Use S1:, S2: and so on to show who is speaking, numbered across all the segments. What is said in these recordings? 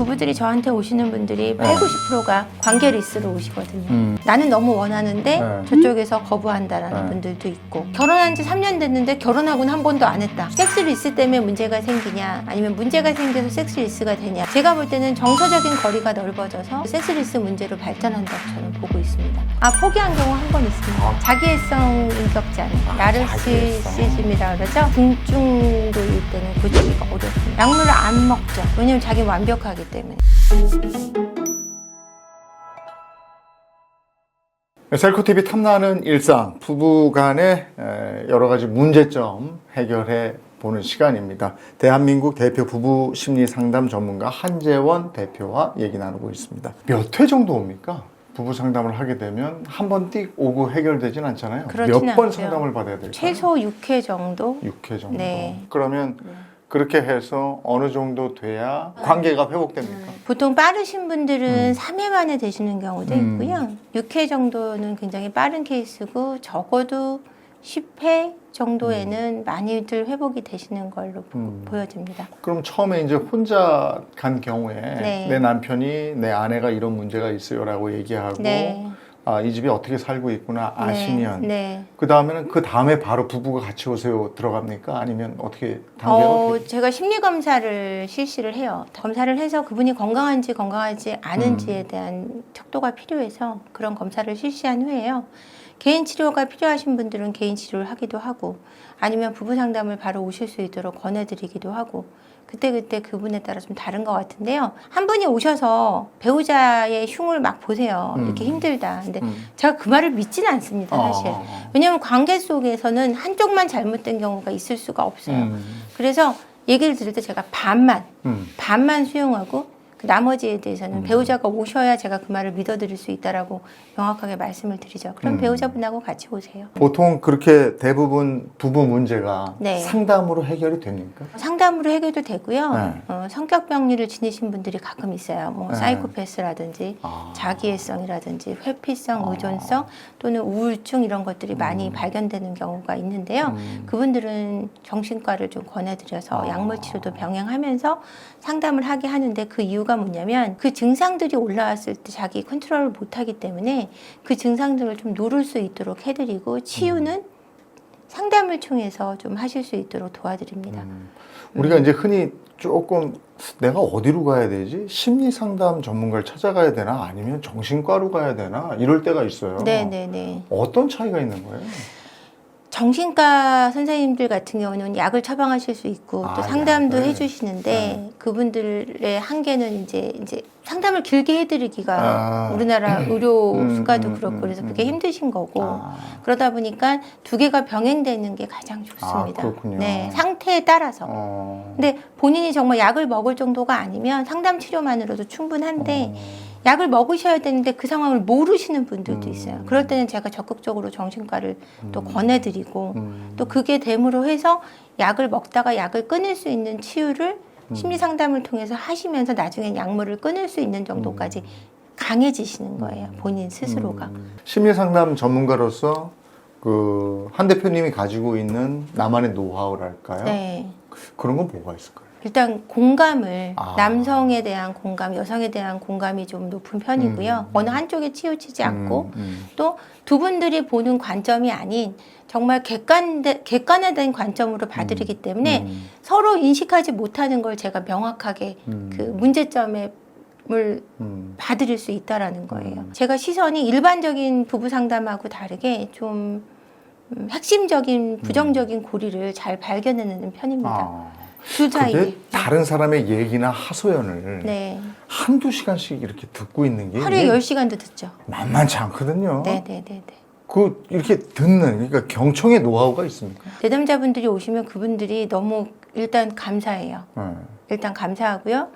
S1: 부부들이 저한테 오시는 분들이 8, 90%가 관계 리스로 오시거든요. 나는 너무 원하는데 저쪽에서 거부한다라는 분들도 있고, 결혼한 지 3년 됐는데 결혼하고는 한 번도 안 했다. 섹스 리스 때문에 문제가 생기냐, 아니면 문제가 생겨서 섹스 리스가 되냐. 제가 볼 때는 정서적인 거리가 넓어져서 섹스 리스 문제로 발전한다고 저는 보고 있습니다. 포기한 경우 한 번 있습니다. 자기애성 인격장, 나르시시즘이라고 그러죠. 중증도일 때는 고치기가 어렵습니다. 약물을 안 먹죠. 왜냐면 자기 완벽하기 때문에.
S2: 셀코TV 탐나는 일상, 부부 간의 여러 가지 문제점 해결해 보는 시간입니다. 대한민국 대표 부부 심리 상담 전문가 한재원 대표와 얘기 나누고 있습니다. 몇 회 정도 옵니까? 부부 상담을 하게 되면 한 번 띡 오고 해결되진 않잖아요. 몇 번 상담을 받아야 될까요?
S1: 최소 6회 정도?
S2: 6회 정도.
S1: 네.
S2: 그러면 그렇게 해서 어느 정도 돼야 관계가 회복됩니까?
S1: 보통 빠르신 분들은 3회 만에 되시는 경우도 있고요. 6회 정도는 굉장히 빠른 케이스고, 적어도 10회 정도에는 많이들 회복이 되시는 걸로 보여집니다.
S2: 그럼 처음에 이제 혼자 간 경우에
S1: 네.
S2: 내 남편이 내 아내가 이런 문제가 있어요라고 얘기하고
S1: 네.
S2: 이 집이 어떻게 살고 있구나 아시면
S1: 네.
S2: 그 다음에 바로 부부가 같이 오세요 들어갑니까? 아니면 어떻게 단계가 어떻게?
S1: 제가 심리 검사를 실시를 해요. 검사를 해서 그분이 건강한지 건강하지 않은지에 대한 척도가 필요해서 그런 검사를 실시한 후에요. 개인 치료가 필요하신 분들은 개인 치료를 하기도 하고, 아니면 부부 상담을 바로 오실 수 있도록 권해드리기도 하고, 그때 그분에 따라 좀 다른 것 같은데요. 한 분이 오셔서 배우자의 흉을 막 보세요. 이렇게 힘들다. 근데 제가 그 말을 믿지는 않습니다, 사실. 왜냐하면 관계 속에서는 한쪽만 잘못된 경우가 있을 수가 없어요. 그래서 얘기를 들을 때 제가 반만 수용하고, 나머지에 대해서는 배우자가 오셔야 제가 그 말을 믿어드릴 수 있다라고 명확하게 말씀을 드리죠. 그럼 배우자분하고 같이 오세요.
S2: 보통 그렇게 대부분 부부 문제가
S1: 네.
S2: 상담으로 해결이 됩니까?
S1: 상담으로 해결도 되고요.
S2: 네.
S1: 성격 병리를 지니신 분들이 가끔 있어요. 뭐
S2: 네.
S1: 사이코패스라든지 자기애성이라든지 회피성, 의존성 또는 우울증 이런 것들이 많이 발견되는 경우가 있는데요. 그분들은 정신과를 좀 권해드려서 약물 치료도 병행하면서 상담을 하게 하는데, 그 이유가 뭐냐면 그 증상들이 올라왔을 때 자기 컨트롤을 못하기 때문에 그 증상들을 좀 누를 수 있도록 해드리고, 치유는 상담을 통해서 좀 하실 수 있도록 도와드립니다.
S2: 우리가 이제 흔히 조금 내가 어디로 가야 되지? 심리 상담 전문가를 찾아가야 되나? 아니면 정신과로 가야 되나? 이럴 때가 있어요.
S1: 네네네.
S2: 어떤 차이가 있는 거예요?
S1: 정신과 선생님들 같은 경우는 약을 처방하실 수 있고 또 상담도
S2: 약을.
S1: 해주시는데 그분들의 한계는 이제 상담을 길게 해드리기가 우리나라 의료 수가도 그렇고 그래서 그게 힘드신 거고 그러다 보니까 두 개가 병행되는 게 가장 좋습니다.
S2: 그렇군요.
S1: 네, 상태에 따라서. 근데 본인이 정말 약을 먹을 정도가 아니면 상담 치료만으로도 충분한데 약을 먹으셔야 되는데 그 상황을 모르시는 분들도 있어요. 그럴 때는 제가 적극적으로 정신과를 또 권해드리고 또 그게 됨으로 해서 약을 먹다가 약을 끊을 수 있는 치유를 심리 상담을 통해서 하시면서 나중엔 약물을 끊을 수 있는 정도까지 강해지시는 거예요. 본인 스스로가.
S2: 심리 상담 전문가로서 그 한 대표님이 가지고 있는 나만의 노하우랄까요?
S1: 네.
S2: 그런 건 뭐가 있을까요?
S1: 일단 공감을 남성에 대한 공감, 여성에 대한 공감이 좀 높은 편이고요. 어느 한쪽에 치우치지 않고 또 두 분들이 보는 관점이 아닌 정말 객관화된 관점으로 봐드리기 때문에 서로 인식하지 못하는 걸 제가 명확하게 그 문제점을 봐드릴 수 있다라는 거예요. 제가 시선이 일반적인 부부 상담하고 다르게 좀 핵심적인 부정적인 고리를 잘 발견해내는 편입니다. 두 사이에.
S2: 그게 다른 사람의 얘기나 하소연을
S1: 네.
S2: 한두 시간씩 이렇게 듣고 있는 게
S1: 하루에 10시간도 듣죠.
S2: 만만치 않거든요.
S1: 네네네.
S2: 그 이렇게 듣는 그러니까 경청의 노하우가 있습니까?
S1: 내담자분들이 오시면 그분들이 너무 일단 감사해요. 일단 감사하고요.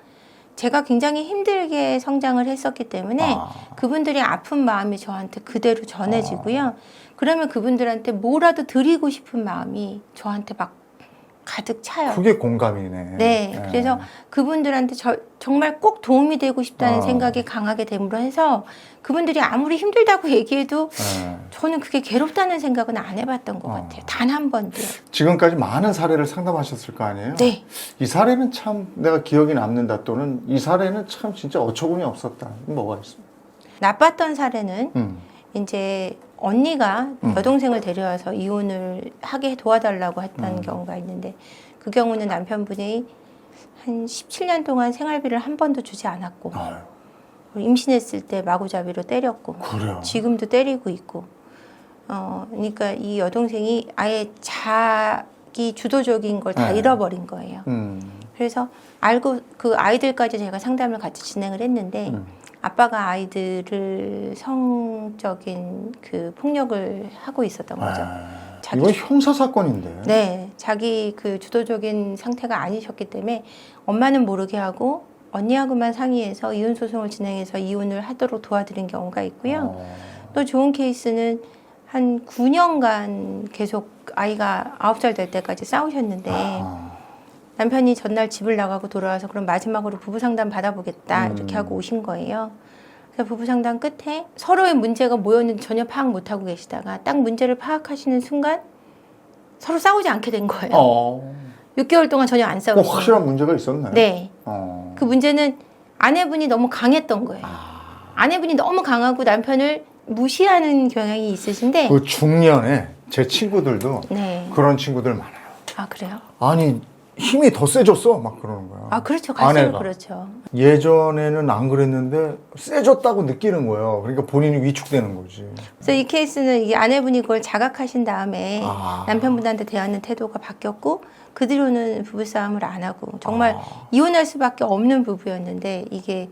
S1: 제가 굉장히 힘들게 성장을 했었기 때문에 그분들이 아픈 마음이 저한테 그대로 전해지고요. 그러면 그분들한테 뭐라도 드리고 싶은 마음이 저한테 막 가득 차요.
S2: 그게 공감이네.
S1: 네, 그래서 그분들한테 정말 꼭 도움이 되고 싶다는 생각이 강하게 됨으로 해서 그분들이 아무리 힘들다고 얘기해도 저는 그게 괴롭다는 생각은 안 해봤던 것 같아요. 단 한 번도.
S2: 지금까지 많은 사례를 상담하셨을 거 아니에요?
S1: 네.
S2: 이 사례는 참 내가 기억이 남는다 또는 이 사례는 참 진짜 어처구니 없었다. 뭐가 있어요?
S1: 나빴던 사례는 이제 언니가 여동생을 데려와서 이혼을 하게 도와달라고 했던 경우가 있는데 그 경우는 남편분이 한 17년 동안 생활비를 한 번도 주지 않았고 임신했을 때 마구잡이로 때렸고
S2: 그래요?
S1: 지금도 때리고 있고 그러니까 이 여동생이 아예 자기 주도적인 걸 다 잃어버린 거예요. 그래서 알고 그 아이들까지 제가 상담을 같이 진행을 했는데 아빠가 아이들을 성적인 그 폭력을 하고 있었던 거죠.
S2: 이건 형사 사건인데.
S1: 네, 자기 그 주도적인 상태가 아니셨기 때문에 엄마는 모르게 하고 언니하고만 상의해서 이혼 소송을 진행해서 이혼을 하도록 도와드린 경우가 있고요. 또 좋은 케이스는 한 9년간 계속 아이가 9살 될 때까지 싸우셨는데 남편이 전날 집을 나가고 돌아와서 그럼 마지막으로 부부 상담 받아보겠다 이렇게 하고 오신 거예요. 그래서 부부 상담 끝에 서로의 문제가 뭐였는지 전혀 파악 못하고 계시다가 딱 문제를 파악하시는 순간 서로 싸우지 않게 된 거예요. 6개월 동안 전혀 안 싸우고.
S2: 확실한 문제가 있었나요?
S1: 네. 그 문제는 아내분이 너무 강했던 거예요. 아내분이 너무 강하고 남편을 무시하는 경향이 있으신데.
S2: 그 중년에 제 친구들도
S1: 네.
S2: 그런 친구들 많아요.
S1: 아, 그래요?
S2: 아니 힘이 더 세졌어 막 그러는 거야.
S1: 아, 그렇죠. 갈수록
S2: 아내가.
S1: 그렇죠.
S2: 예전에는 안 그랬는데 세졌다고 느끼는 거예요. 그러니까 본인이 위축되는 거지.
S1: 그래서 이 케이스는 이 아내분이 그걸 자각하신 다음에 남편분한테 대하는 태도가 바뀌었고 그 뒤로는 부부싸움을 안 하고 정말 이혼할 수밖에 없는 부부였는데 이게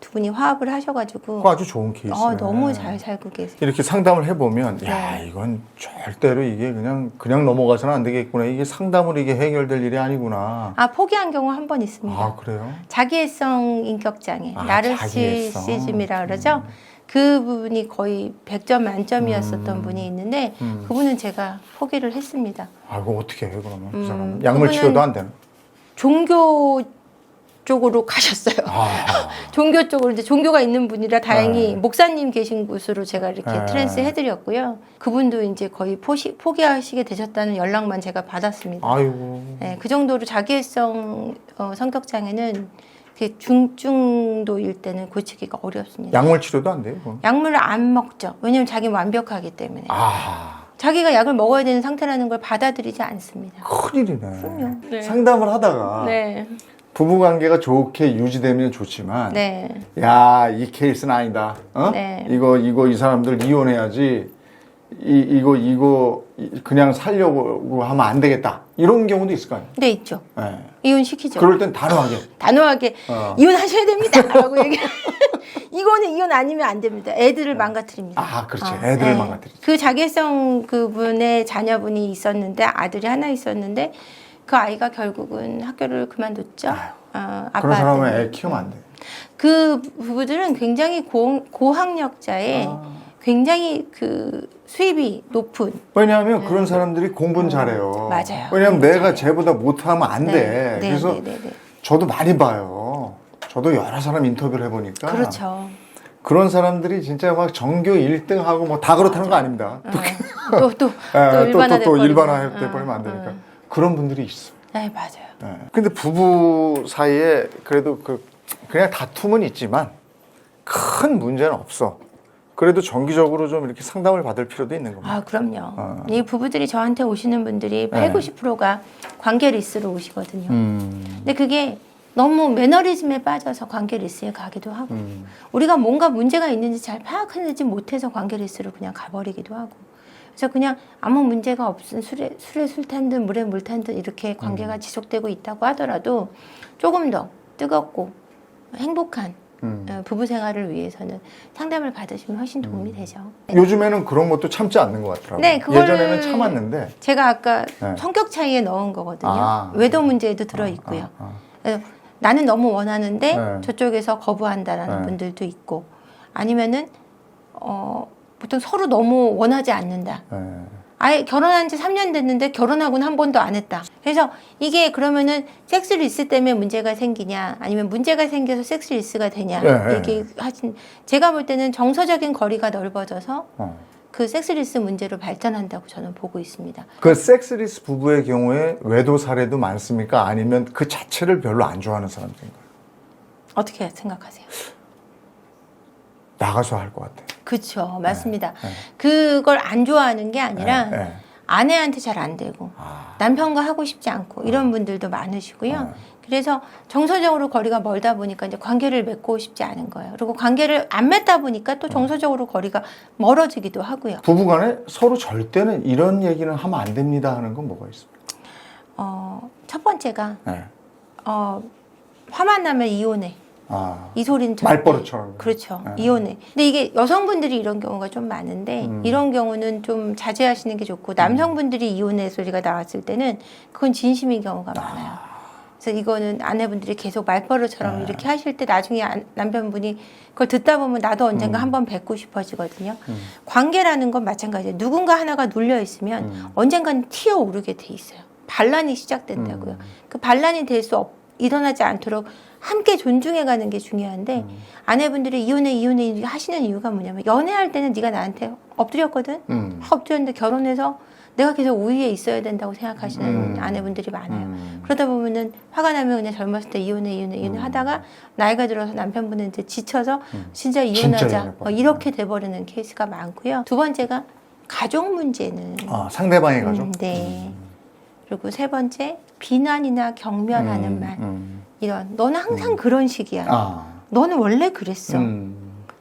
S1: 두 분이 화합을 하셔가지고
S2: 그거 아주 좋은 케이스네.
S1: 너무 잘 살고 계세요.
S2: 이렇게 상담을 해보면
S1: 네.
S2: 야 이건 절대로 이게 그냥 넘어가서는 안 되겠구나. 이게 상담으로 이게 해결될 일이 아니구나.
S1: 아, 포기한 경우 한 번 있습니다.
S2: 아 그래요?
S1: 자기애성 인격장애,
S2: 자기애성.
S1: 나르시시즘이라 그러죠. 그 부분이 거의 100점 만점이었었던 분이 있는데 그분은 제가 포기를 했습니다.
S2: 아 이거 어떻게 해 그러면 그 사람 약물 치료도 안 되나?
S1: 종교 쪽으로 가셨어요. 종교 쪽으로 이제 종교가 있는 분이라 다행히 목사님 계신 곳으로 제가 이렇게 트랜스 해드렸고요. 그분도 이제 거의 포기하시게 되셨다는 연락만 제가 받았습니다.
S2: 아이고.
S1: 네, 그 정도로 자기애성 성격 장애는 중증도일 때는 고치기가 어렵습니다.
S2: 약물 치료도 안 돼요? 그건?
S1: 약물을 안 먹죠. 왜냐하면 자기는 완벽하기 때문에.
S2: 아
S1: 자기가 약을 먹어야 되는 상태라는 걸 받아들이지 않습니다.
S2: 큰일이네.
S1: 그럼요. 네.
S2: 상담을 하다가
S1: 네.
S2: 부부관계가 좋게 유지되면 좋지만
S1: 네.
S2: 야 이 케이스는 아니다.
S1: 네.
S2: 이거 이 사람들 이혼해야지. 이거 그냥 살려고 하면 안 되겠다. 이런 경우도 있을 거 아니에요?
S1: 네, 있죠.
S2: 네.
S1: 이혼시키죠.
S2: 그럴 땐 단호하게.
S1: 이혼하셔야 됩니다. 라고 이거는 이혼 아니면 안 됩니다. 애들을 망가뜨립니다.
S2: 아, 그렇지. 애들을 망가뜨리죠.
S1: 그 자기애성 그분의 자녀분이 있었는데 아들이 하나 있었는데 그 아이가 결국은 학교를 그만뒀죠.
S2: 그런 사람은 애 키우면 안 돼.
S1: 그 부부들은 굉장히 고학력자에 굉장히 그 수입이 높은.
S2: 왜냐하면 그런 사람들이 공부는 잘해요.
S1: 맞아요.
S2: 왜냐하면 내가
S1: 잘해요.
S2: 쟤보다 못하면 안 돼. 그래서 저도 많이 봐요. 저도 여러 사람 인터뷰를 해보니까.
S1: 그렇죠.
S2: 그런 사람들이 진짜 막 전교 1등하고 뭐 다 그렇다는 거 아닙니다.
S1: 또
S2: 일반화돼 버리면 안 되니까. 그런 분들이 있어.
S1: 네, 맞아요.
S2: 근데 부부 사이에 그래도 그냥 다툼은 있지만 큰 문제는 없어. 그래도 정기적으로 좀 이렇게 상담을 받을 필요도 있는 겁니다.
S1: 아, 그럼요. 이 부부들이 저한테 오시는 분들이 80~90%가 관계 리스로 오시거든요. 근데 그게 너무 매너리즘에 빠져서 관계 리스에 가기도 하고 우리가 뭔가 문제가 있는지 잘 파악하지 못해서 관계 리스로 그냥 가버리기도 하고 그래서 그냥 아무 문제가 없은 술에 술 탄 듯 물에 물 탄 듯 이렇게 관계가 지속되고 있다고 하더라도 조금 더 뜨겁고 행복한 부부 생활을 위해서는 상담을 받으시면 훨씬 도움이 되죠.
S2: 요즘에는 그런 것도 참지 않는 것 같더라고요.
S1: 네,
S2: 예전에는 참았는데
S1: 제가 아까 성격 차이에 넣은 거거든요. 외도 문제에도 들어있고요. 그래서 나는 너무 원하는데 저쪽에서 거부한다라는 분들도 있고 아니면은 보통 서로 너무 원하지 않는다. 아예 결혼한 지 3년 됐는데 결혼하고는 한 번도 안 했다. 그래서 이게 그러면은 섹스리스 때문에 문제가 생기냐 아니면 문제가 생겨서 섹스리스가 되냐
S2: 네.
S1: 이게 하신 제가 볼 때는 정서적인 거리가 넓어져서 그 섹스리스 문제로 발전한다고 저는 보고 있습니다.
S2: 그 섹스리스 부부의 경우에 외도 사례도 많습니까? 아니면 그 자체를 별로 안 좋아하는 사람들인가요?
S1: 어떻게 생각하세요?
S2: 나가서 할 것 같아요.
S1: 그렇죠. 맞습니다.
S2: 네.
S1: 그걸 안 좋아하는 게 아니라
S2: 네, 네.
S1: 아내한테 잘 안 되고 남편과 하고 싶지 않고 이런 분들도 많으시고요. 그래서 정서적으로 거리가 멀다 보니까 이제 관계를 맺고 싶지 않은 거예요. 그리고 관계를 안 맺다 보니까 또 정서적으로 거리가 멀어지기도 하고요.
S2: 부부간에 서로 절대는 이런 얘기는 하면 안 됩니다 하는 건 뭐가 있습니까?
S1: 첫 번째가
S2: 네.
S1: 화만 나면 이혼해. 이 소리는 절대.
S2: 말버릇처럼.
S1: 그렇죠.
S2: 네.
S1: 이혼해. 근데 이게 여성분들이 이런 경우가 좀 많은데 이런 경우는 좀 자제하시는 게 좋고 남성분들이 이혼해 소리가 나왔을 때는 그건 진심인 경우가 많아요. 그래서 이거는 아내분들이 계속 말버릇처럼 이렇게 하실 때 나중에 남편분이 그걸 듣다 보면 나도 언젠가 한번 뵙고 싶어지거든요. 관계라는 건 마찬가지예요. 누군가 하나가 눌려 있으면 언젠가는 튀어오르게 돼 있어요. 반란이 시작된다고요. 그 반란이 일어나지 않도록 함께 존중해가는 게 중요한데 아내분들이 이혼해 하시는 이유가 뭐냐면 연애할 때는 네가 나한테 엎드렸거든. 엎드렸는데 결혼해서 내가 계속 우위에 있어야 된다고 생각하시는 아내분들이 많아요. 그러다 보면은 화가 나면 그냥 젊었을 때 이혼해 하다가 나이가 들어서 남편분은 이제 지쳐서 진짜 이혼하자 이렇게 돼버리는 케이스가 많고요. 두 번째가 가족 문제는
S2: 상대방의 가족?
S1: 네. 그리고 세 번째 비난이나 경멸하는 말 이런 너는 항상 그런 식이야. 너는 원래 그랬어.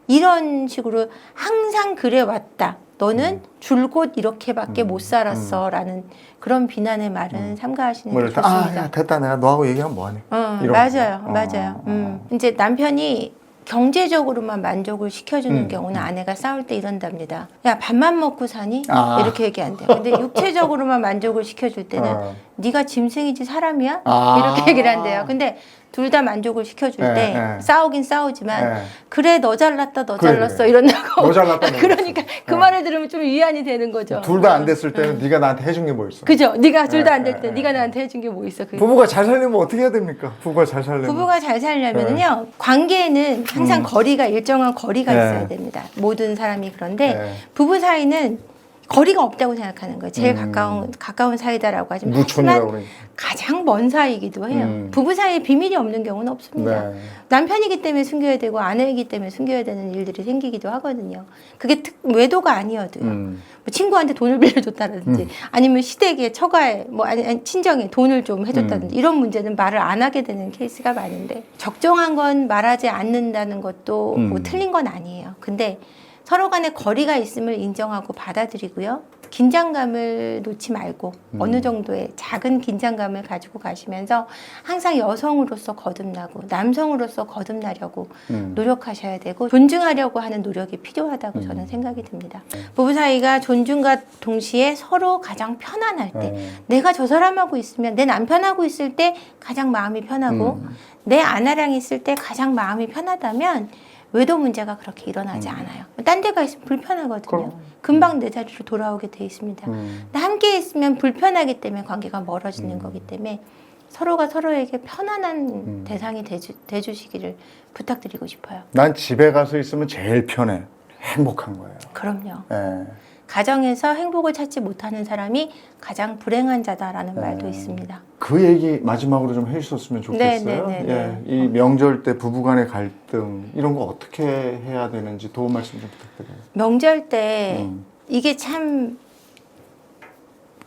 S1: 이런 식으로 항상 그래 왔다. 너는 줄곧 이렇게밖에 못 살았어 라는 그런 비난의 말은 삼가하시는 게 좋습니다.
S2: 야, 됐다 내가 너하고 얘기하면 뭐하니.
S1: 맞아요. 이제 남편이 경제적으로만 만족을 시켜주는 경우는 아내가 싸울 때 이런답니다. 야 밥만 먹고 사니? 이렇게 얘기한대요. 근데 육체적으로만 만족을 시켜줄 때는 네가 짐승이지 사람이야? 이렇게 얘기를 한대요. 근데 둘 다 만족을 시켜줄 때 싸우긴 싸우지만 그래 너 잘났다 너 잘났어 이런다고
S2: 너 잘났다
S1: 그러니까 그 말을 들으면 좀 위안이 되는 거죠.
S2: 둘 다 안 됐을 때는 네가 나한테 해준 게 뭐 있어?
S1: 그죠? 네가 둘 다 안 될 때 네가 나한테 해준 게 뭐 있어?
S2: 부부가 잘 살려면 어떻게 해야 됩니까? 부부가 잘 살려면
S1: 부부가 잘 살려면요 관계에는 항상 거리가 일정한 거리가 있어야 됩니다. 모든 사람이 그런데 부부 사이는 거리가 없다고 생각하는 거예요. 제일 가까운 사이다라고 하지만
S2: 무촌이라고 그러니까.
S1: 가장 먼 사이이기도 해요. 부부 사이에 비밀이 없는 경우는 없습니다. 남편이기 때문에 숨겨야 되고 아내이기 때문에 숨겨야 되는 일들이 생기기도 하거든요. 그게 외도가 아니어도요. 뭐 친구한테 돈을 빌려줬다든지 아니면 시댁에 처가에 아니 친정에 돈을 좀 해줬다든지 이런 문제는 말을 안 하게 되는 케이스가 많은데 적정한 건 말하지 않는다는 것도 뭐 틀린 건 아니에요. 근데 서로 간에 거리가 있음을 인정하고 받아들이고요. 긴장감을 놓지 말고 어느 정도의 작은 긴장감을 가지고 가시면서 항상 여성으로서 거듭나고 남성으로서 거듭나려고 노력하셔야 되고 존중하려고 하는 노력이 필요하다고 저는 생각이 듭니다. 부부 사이가 존중과 동시에 서로 가장 편안할 때 내가 저 사람하고 있으면 내 남편하고 있을 때 가장 마음이 편하고 내 아내랑 있을 때 가장 마음이 편하다면 외도 문제가 그렇게 일어나지 않아요. 딴 데가 있으면 불편하거든요. 금방 내 자리로 돌아오게 돼 있습니다. 근데 함께 있으면 불편하기 때문에 관계가 멀어지는 거기 때문에 서로가 서로에게 편안한 대상이 돼주시기를 부탁드리고 싶어요.
S2: 난 집에 가서 있으면 제일 편해. 행복한 거예요.
S1: 그럼요.
S2: 네.
S1: 가정에서 행복을 찾지 못하는 사람이 가장 불행한 자다라는 말도 있습니다.
S2: 그 얘기 마지막으로 좀 해주셨으면 좋겠어요.
S1: 네.
S2: 이 명절 때 부부간의 갈등 이런 거 어떻게 해야 되는지 도움 말씀 좀 부탁드려요.
S1: 명절 때 이게 참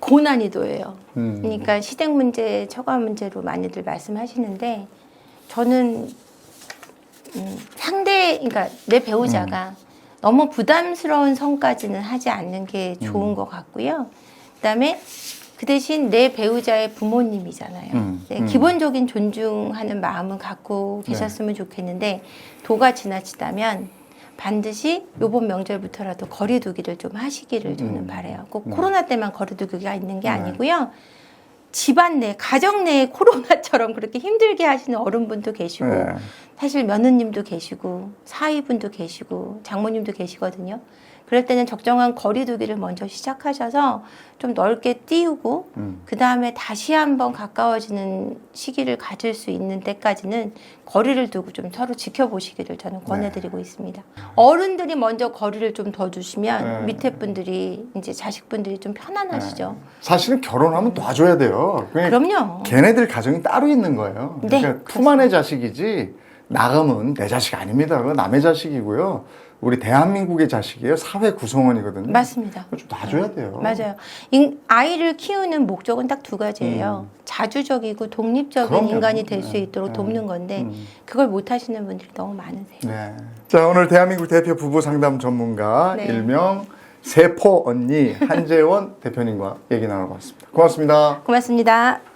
S1: 고난이도예요. 그러니까 시댁 문제, 처가 문제로 많이들 말씀하시는데 저는 그러니까 내 배우자가 너무 부담스러운 성까지는 하지 않는 게 좋은 것 같고요. 그다음에 그 대신 내 배우자의 부모님이잖아요. 기본적인 존중하는 마음은 갖고 계셨으면 좋겠는데 도가 지나치다면 반드시 이번 명절부터라도 거리두기를 좀 하시기를 저는 바라요. 꼭 코로나 때만 거리두기가 있는 게 아니고요. 집안 내, 가정 내에 코로나처럼 그렇게 힘들게 하시는 어른분도 계시고 사실 며느님도 계시고 사위분도 계시고 장모님도 계시거든요. 그럴 때는 적정한 거리 두기를 먼저 시작하셔서 좀 넓게 띄우고 그 다음에 다시 한번 가까워지는 시기를 가질 수 있는 때까지는 거리를 두고 좀 서로 지켜보시기를 저는 권해드리고 있습니다. 어른들이 먼저 거리를 좀 더 두시면 밑에 분들이 이제 자식분들이 좀 편안하시죠.
S2: 사실은 결혼하면 놔줘야 돼요.
S1: 그럼요.
S2: 걔네들 가정이 따로 있는 거예요.
S1: 네,
S2: 그러니까 투만의 자식이지 나가면 내 자식 아닙니다. 그건 남의 자식이고요. 우리 대한민국의 자식이에요. 사회 구성원이거든요.
S1: 맞습니다.
S2: 좀 놔줘야 돼요.
S1: 맞아요. 아이를 키우는 목적은 딱 두 가지예요. 자주적이고 독립적인
S2: 그럼요.
S1: 인간이 될 수
S2: 네.
S1: 있도록
S2: 네.
S1: 돕는 건데 그걸 못 하시는 분들이 너무 많으세요.
S2: 네. 자, 오늘 대한민국 대표 부부 상담 전문가
S1: 네.
S2: 일명 세포 언니 한재원 대표님과 얘기 나눠봤습니다. 고맙습니다.
S1: 고맙습니다.